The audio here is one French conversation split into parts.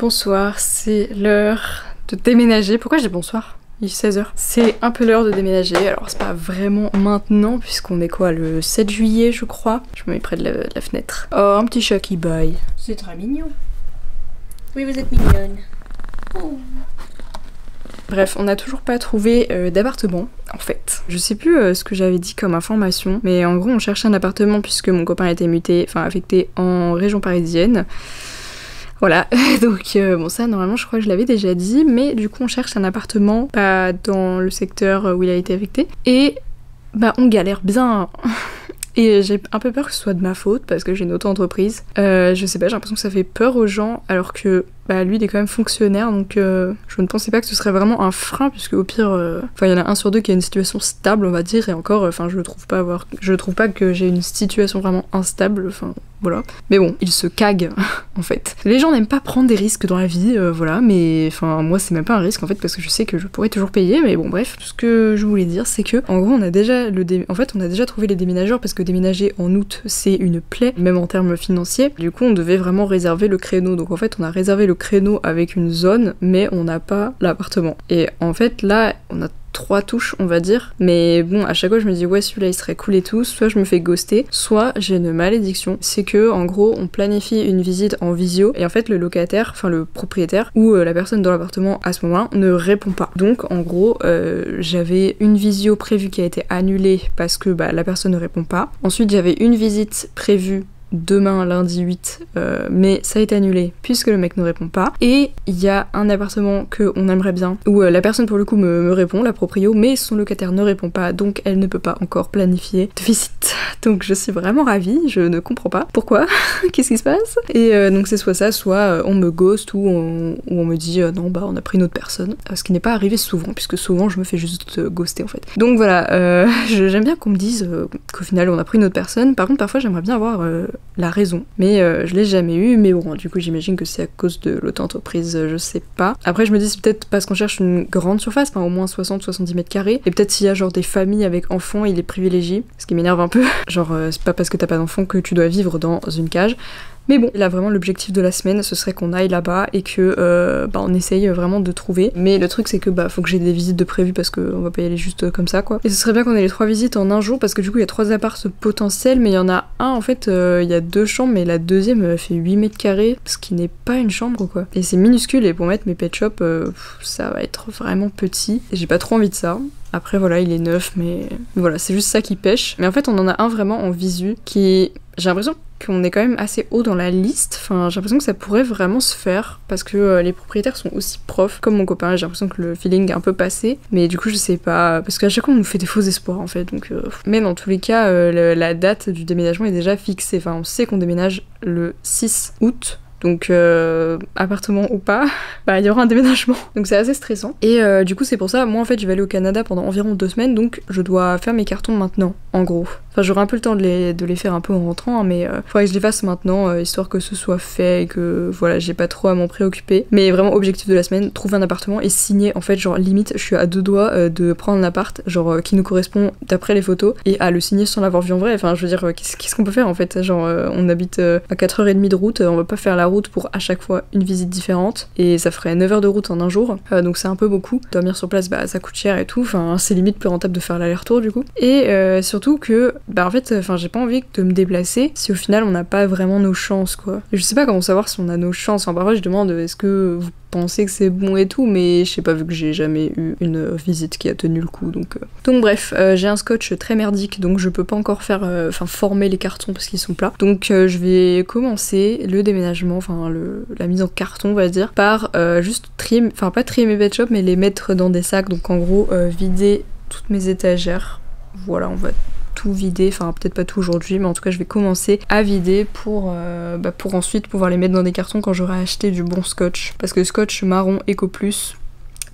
Bonsoir, c'est l'heure de déménager. Pourquoi je dis bonsoir? Il est 16h. C'est un peu l'heure de déménager, alors c'est pas vraiment maintenant puisqu'on est quoi, le 7 juillet je crois. Je me mets près de la fenêtre. Oh, un petit chat qui baille. C'est très mignon. Oui, vous êtes mignonne. Oh. Bref, on n'a toujours pas trouvé d'appartement, en fait. Je sais plus ce que j'avais dit comme information, mais en gros on cherchait un appartement puisque mon copain a été muté, enfin affecté en région parisienne. Voilà, donc bon ça normalement je crois que je l'avais déjà dit, mais du coup on cherche un appartement, pas dans le secteur où il a été affecté, et bah on galère bien. Et j'ai un peu peur que ce soit de ma faute parce que j'ai une auto-entreprise. Je sais pas, j'ai l'impression que ça fait peur aux gens alors que bah, lui il est quand même fonctionnaire, donc je ne pensais pas que ce serait vraiment un frein puisque au pire, enfin il y en a un sur deux qui a une situation stable on va dire, et encore, enfin je trouve pas que j'ai une situation vraiment instable, enfin voilà. Mais bon, il se cague en fait. Les gens n'aiment pas prendre des risques dans la vie, voilà, mais enfin moi c'est même pas un risque en fait parce que je sais que je pourrais toujours payer, mais bon bref, tout ce que je voulais dire c'est que en gros on a déjà trouvé les déménageurs parce que déménager en août c'est une plaie, même en termes financiers. Du coup on devait vraiment réserver le créneau, donc en fait on a réservé le créneau avec une zone mais on n'a pas l'appartement. Et en fait là on a 3 touches on va dire, mais bon à chaque fois je me dis ouais celui-là il serait cool et tout, soit je me fais ghoster, soit j'ai une malédiction, c'est que en gros on planifie une visite en visio et en fait le locataire, enfin le propriétaire ou la personne dans l'appartement à ce moment-là ne répond pas. Donc en gros j'avais une visio prévue qui a été annulée parce que bah, la personne ne répond pas. Ensuite j'avais une visite prévue demain lundi 8 mais ça a été annulé puisque le mec ne répond pas, et il y a un appartement que on aimerait bien où la personne pour le coup me répond, la proprio, mais son locataire ne répond pas donc elle ne peut pas encore planifier de visite. Donc je suis vraiment ravie, je ne comprends pas pourquoi, qu'est-ce qui se passe, et donc c'est soit ça, soit on me ghost ou on me dit non bah on a pris une autre personne, ce qui n'est pas arrivé souvent puisque souvent je me fais juste ghoster en fait. Donc voilà, j'aime bien qu'on me dise qu'au final on a pris une autre personne. Par contre parfois j'aimerais bien avoir la raison, mais je l'ai jamais eu, mais bon du coup j'imagine que c'est à cause de l'auto-entreprise, je sais pas. Après je me dis c'est peut-être parce qu'on cherche une grande surface, enfin au moins 60-70 mètres carrés, et peut-être s'il y a genre des familles avec enfants il est privilégié, ce qui m'énerve un peu. Genre c'est pas parce que t'as pas d'enfant que tu dois vivre dans une cage. Mais bon, là vraiment l'objectif de la semaine ce serait qu'on aille là-bas et que bah, on essaye vraiment de trouver. Mais le truc c'est que bah faut que j'ai des visites de prévues parce qu'on va pas y aller juste comme ça quoi. Et ce serait bien qu'on ait les 3 visites en un jour parce que du coup il y a 3 apparts potentiels, mais il y en a un en fait, il y a 2 chambres mais la deuxième fait 8 mètres carrés, ce qui n'est pas une chambre quoi. Et c'est minuscule, et pour mettre mes pet shops ça va être vraiment petit et j'ai pas trop envie de ça. Après voilà il est neuf, mais voilà c'est juste ça qui pêche. Mais en fait on en a un vraiment en visu qui... J'ai l'impression qu'on est quand même assez haut dans la liste, enfin j'ai l'impression que ça pourrait vraiment se faire parce que les propriétaires sont aussi profs comme mon copain, j'ai l'impression que le feeling est un peu passé, mais du coup je sais pas, parce qu'à chaque fois on nous fait des faux espoirs en fait, donc mais dans tous les cas la date du déménagement est déjà fixée, enfin on sait qu'on déménage le 6 août. Donc appartement ou pas, bah il y aura un déménagement. Donc c'est assez stressant. Et du coup c'est pour ça, moi en fait je vais aller au Canada pendant environ 2 semaines, donc je dois faire mes cartons maintenant, en gros. Enfin j'aurai un peu le temps de les faire un peu en rentrant, hein, mais faudrait que je les fasse maintenant, histoire que ce soit fait et que voilà j'ai pas trop à m'en préoccuper. Mais vraiment objectif de la semaine, trouver un appartement et signer, en fait genre limite je suis à 2 doigts de prendre un appart, genre qui nous correspond d'après les photos, et à le signer sans l'avoir vu en vrai. Enfin je veux dire qu'est-ce qu'on peut faire en fait, genre on habite à 4h30 de route, on va pas faire la route pour à chaque fois une visite différente, et ça ferait 9 heures de route en un jour, donc c'est un peu beaucoup. Dormir sur place bah ça coûte cher et tout, enfin c'est limite plus rentable de faire l'aller-retour du coup. Et surtout que bah en fait j'ai pas envie de me déplacer si au final on n'a pas vraiment nos chances quoi. Et je sais pas comment savoir si on a nos chances, enfin parfois je demande est-ce que vous pensez que c'est bon et tout, mais je sais pas vu que j'ai jamais eu une visite qui a tenu le coup, donc bref, j'ai un scotch très merdique donc je peux pas encore faire former les cartons parce qu'ils sont plats, donc je vais commencer le déménagement, enfin la mise en carton on va dire, par juste trier, enfin pas trier mes pet shops mais les mettre dans des sacs, donc en gros vider toutes mes étagères, voilà on va tout vider, enfin peut-être pas tout aujourd'hui, mais en tout cas je vais commencer à vider pour ensuite pouvoir les mettre dans des cartons quand j'aurai acheté du bon scotch, parce que le scotch marron Eco Plus,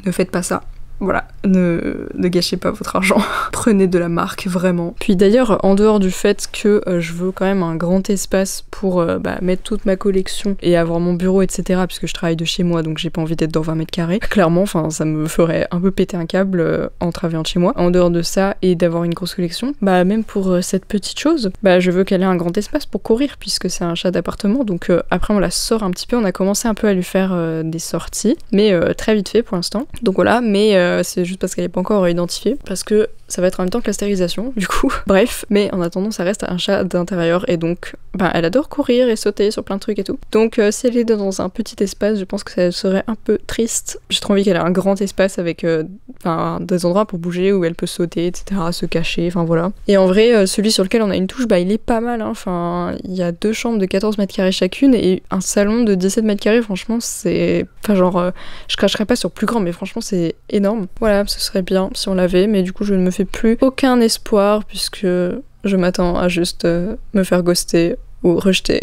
ne faites pas ça. voilà, ne gâchez pas votre argent. Prenez de la marque, vraiment. Puis d'ailleurs, en dehors du fait que je veux quand même un grand espace pour mettre toute ma collection et avoir mon bureau, etc. puisque je travaille de chez moi, donc j'ai pas envie d'être dans 20 mètres carrés. Clairement, enfin, ça me ferait un peu péter un câble en travaillant de chez moi. En dehors de ça, et d'avoir une grosse collection, même pour cette petite chose, je veux qu'elle ait un grand espace pour courir, puisque c'est un chat d'appartement. Donc après, on la sort un petit peu, on a commencé un peu à lui faire des sorties, mais très vite fait pour l'instant. Donc voilà, mais c'est juste parce qu'elle est pas encore identifiée, parce que ça va être en même temps que la stérilisation, du coup. Bref, mais en attendant, ça reste un chat d'intérieur, et donc, elle adore courir et sauter sur plein de trucs et tout. Donc si elle est dans un petit espace, je pense que ça serait un peu triste. J'ai trop envie qu'elle ait un grand espace avec des endroits pour bouger, où elle peut sauter, etc., se cacher, enfin voilà. Et en vrai, celui sur lequel on a une touche, il est pas mal, hein. Enfin, il y a 2 chambres de 14 mètres carrés chacune, et un salon de 17 mètres carrés, franchement, c'est... Enfin genre, je cracherais pas sur plus grand, mais franchement, c'est énorme. Voilà, ce serait bien si on l'avait, mais du coup, je ne me fais plus aucun espoir, puisque je m'attends à juste me faire ghoster ou rejeter.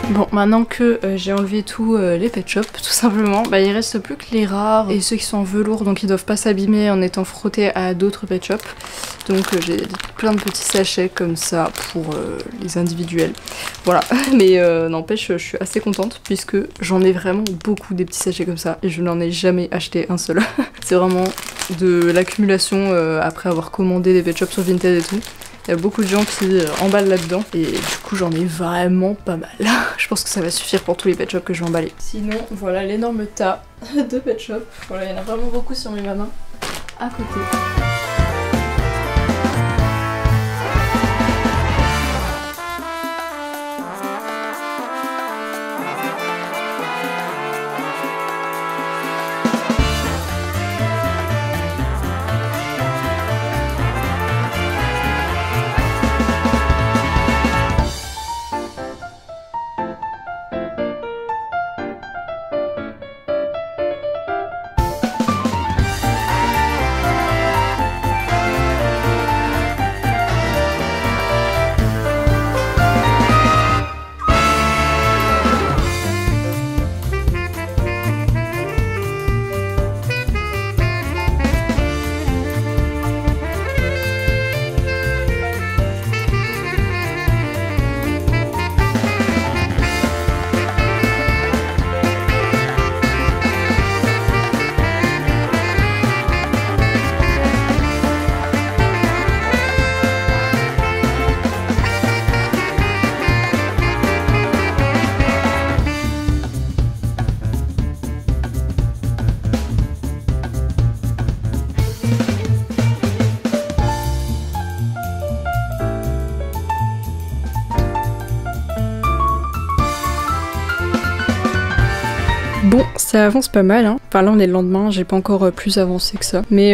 Bon, maintenant que j'ai enlevé tous les pet shops, tout simplement, il reste plus que les rares et ceux qui sont en velours, donc ils doivent pas s'abîmer en étant frottés à d'autres pet shops. Donc j'ai plein de petits sachets comme ça pour les individuels. Voilà, mais n'empêche, je suis assez contente puisque j'en ai vraiment beaucoup des petits sachets comme ça et je n'en ai jamais acheté un seul. C'est vraiment de l'accumulation après avoir commandé des pet shops sur Vinted et tout. Il y a beaucoup de gens qui emballent là-dedans et du coup j'en ai vraiment pas mal. Je pense que ça va suffire pour tous les pet shops que je vais emballer. Sinon voilà l'énorme tas de pet shops. Voilà, il y en a vraiment beaucoup sur mes mains à côté. Bon, ça avance pas mal, hein. Enfin là on est le lendemain, j'ai pas encore plus avancé que ça. Mais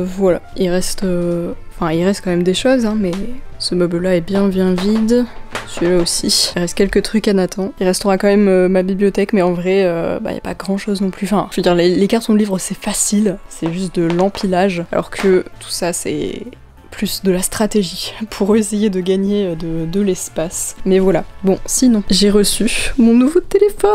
voilà, il reste quand même des choses, hein, mais ce meuble-là est bien vide. Celui-là aussi. Il reste quelques trucs à Nathan. Il restera quand même ma bibliothèque, mais en vrai, y a pas grand-chose non plus. Enfin, je veux dire, les cartons de livres c'est facile, c'est juste de l'empilage, alors que tout ça c'est plus de la stratégie pour essayer de gagner de l'espace. Mais voilà. Bon, sinon, j'ai reçu mon nouveau téléphone.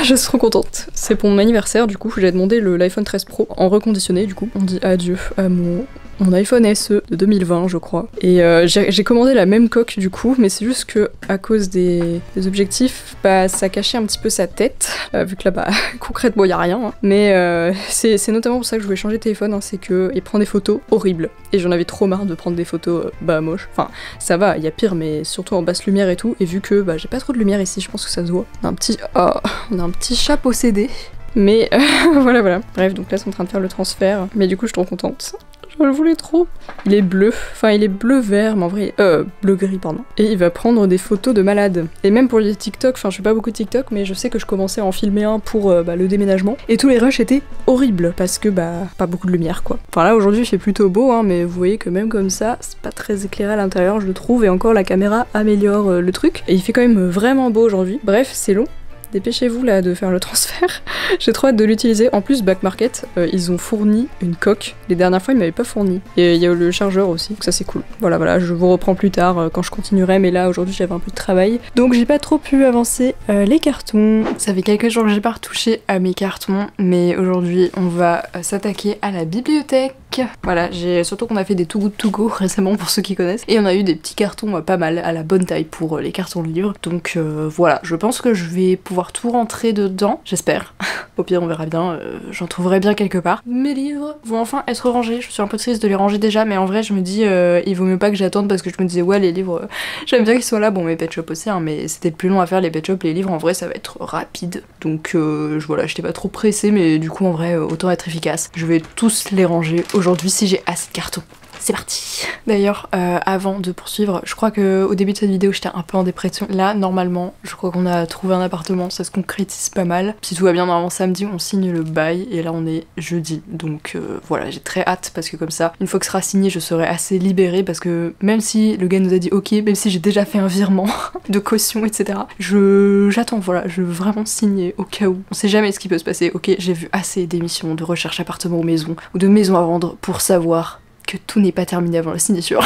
Je suis trop contente. C'est pour mon anniversaire, du coup, j'ai demandé l'iPhone 13 Pro en reconditionné, du coup. On dit adieu à mon iPhone SE de 2020, je crois. Et j'ai commandé la même coque, du coup, mais c'est juste que à cause des objectifs, ça cachait un petit peu sa tête, vu que là, concrètement, y a rien. Hein. Mais c'est notamment pour ça que je voulais changer de téléphone, hein, c'est qu'il prend des photos horribles. Et j'en avais trop marre de prendre des photos moches. Enfin, ça va, il y a pire, mais surtout en basse lumière et tout. Et vu que j'ai pas trop de lumière ici, je pense que ça se voit. On a un petit chat possédé. Mais voilà. Bref, donc là, c'est en train de faire le transfert. Mais du coup, je suis trop contente. Je le voulais trop. Il est bleu, enfin il est bleu-vert, mais en vrai, bleu-gris, pardon. Et il va prendre des photos de malades. Et même pour les TikTok, enfin je fais pas beaucoup de TikTok, mais je sais que je commençais à en filmer un pour le déménagement. Et tous les rushs étaient horribles, parce que pas beaucoup de lumière quoi. Enfin là aujourd'hui il fait plutôt beau, hein, mais vous voyez que même comme ça, c'est pas très éclairé à l'intérieur, je le trouve, et encore la caméra améliore le truc. Et il fait quand même vraiment beau aujourd'hui. Bref, c'est long. Dépêchez-vous là de faire le transfert. J'ai trop hâte de l'utiliser. En plus, Back Market, ils ont fourni une coque. Les dernières fois, ils m'avaient pas fourni. Et il y a le chargeur aussi, donc ça c'est cool. Voilà, je vous reprends plus tard quand je continuerai, mais là aujourd'hui j'avais un peu de travail. Donc j'ai pas trop pu avancer les cartons. Ça fait quelques jours que j'ai pas retouché à mes cartons, mais aujourd'hui on va s'attaquer à la bibliothèque. Voilà, surtout qu'on a fait des Too Good To Go récemment pour ceux qui connaissent. Et on a eu des petits cartons pas mal, à la bonne taille pour les cartons de livres. Donc voilà, je pense que je vais pouvoir tout rentrer dedans, j'espère. Au pire on verra bien, j'en trouverai bien quelque part. Mes livres vont enfin être rangés, je suis un peu triste de les ranger déjà, mais en vrai je me dis il vaut mieux pas que j'attende parce que je me disais ouais les livres, j'aime bien qu'ils soient là, bon mes pet shop aussi hein, mais c'était le plus long à faire les pet shop, les livres en vrai ça va être rapide. Donc voilà, j'étais pas trop pressée mais du coup en vrai autant être efficace. Je vais tous les ranger aujourd'hui si j'ai assez de cartons. C'est parti. D'ailleurs, avant de poursuivre, je crois que au début de cette vidéo j'étais un peu en dépression. Là, normalement, je crois qu'on a trouvé un appartement, ça se concrétise pas mal. Si tout va bien, normalement samedi on signe le bail et là on est jeudi. Donc voilà, j'ai très hâte parce que comme ça, une fois que ce sera signé, je serai assez libérée parce que même si le gars nous a dit ok, même si j'ai déjà fait un virement de caution, etc. J'attends, voilà, je veux vraiment signer au cas où. On sait jamais ce qui peut se passer. Ok, j'ai vu assez d'émissions de recherche appartement ou maison ou de maison à vendre pour savoir que tout n'est pas terminé avant la signature.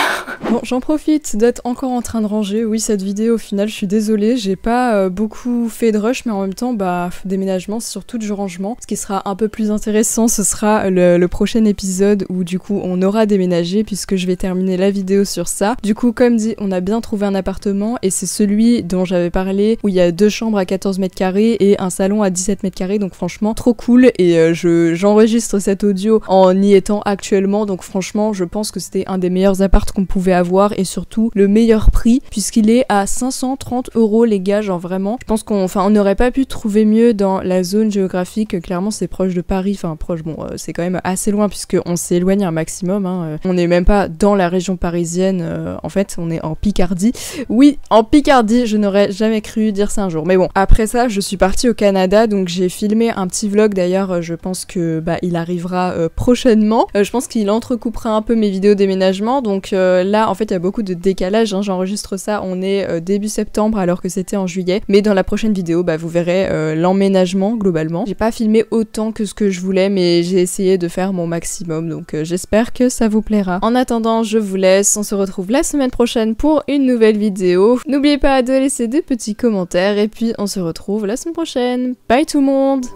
Bon, j'en profite d'être encore en train de ranger. Oui, cette vidéo, au final, je suis désolée, j'ai pas beaucoup fait de rush, mais en même temps, déménagement, c'est surtout du rangement. Ce qui sera un peu plus intéressant, ce sera le prochain épisode où, du coup, on aura déménagé, puisque je vais terminer la vidéo sur ça. Du coup, comme dit, on a bien trouvé un appartement, et c'est celui dont j'avais parlé, où il y a 2 chambres à 14 mètres carrés et un salon à 17 mètres carrés, donc franchement, trop cool, et j'enregistre cet audio en y étant actuellement, donc franchement, je pense que c'était un des meilleurs apparts qu'on pouvait avoir et surtout le meilleur prix puisqu'il est à 530 € les gars, genre vraiment. Je pense qu'on n'aurait pas pu trouver mieux dans la zone géographique. Clairement c'est proche de Paris, enfin proche, bon c'est quand même assez loin puisqu'on s'éloigne un maximum. Hein. On n'est même pas dans la région parisienne, en fait on est en Picardie. Oui, en Picardie, je n'aurais jamais cru dire ça un jour. Mais bon, après ça je suis partie au Canada donc j'ai filmé un petit vlog d'ailleurs, je pense que il arrivera prochainement. Je pense qu'il entrecoupera un peu mes vidéos déménagement, donc là en fait il y a beaucoup de décalage, hein. J'enregistre ça, on est début septembre alors que c'était en juillet, mais dans la prochaine vidéo vous verrez l'emménagement globalement. J'ai pas filmé autant que ce que je voulais mais j'ai essayé de faire mon maximum, donc j'espère que ça vous plaira. En attendant je vous laisse, on se retrouve la semaine prochaine pour une nouvelle vidéo. N'oubliez pas de laisser des petits commentaires et puis on se retrouve la semaine prochaine. Bye tout le monde.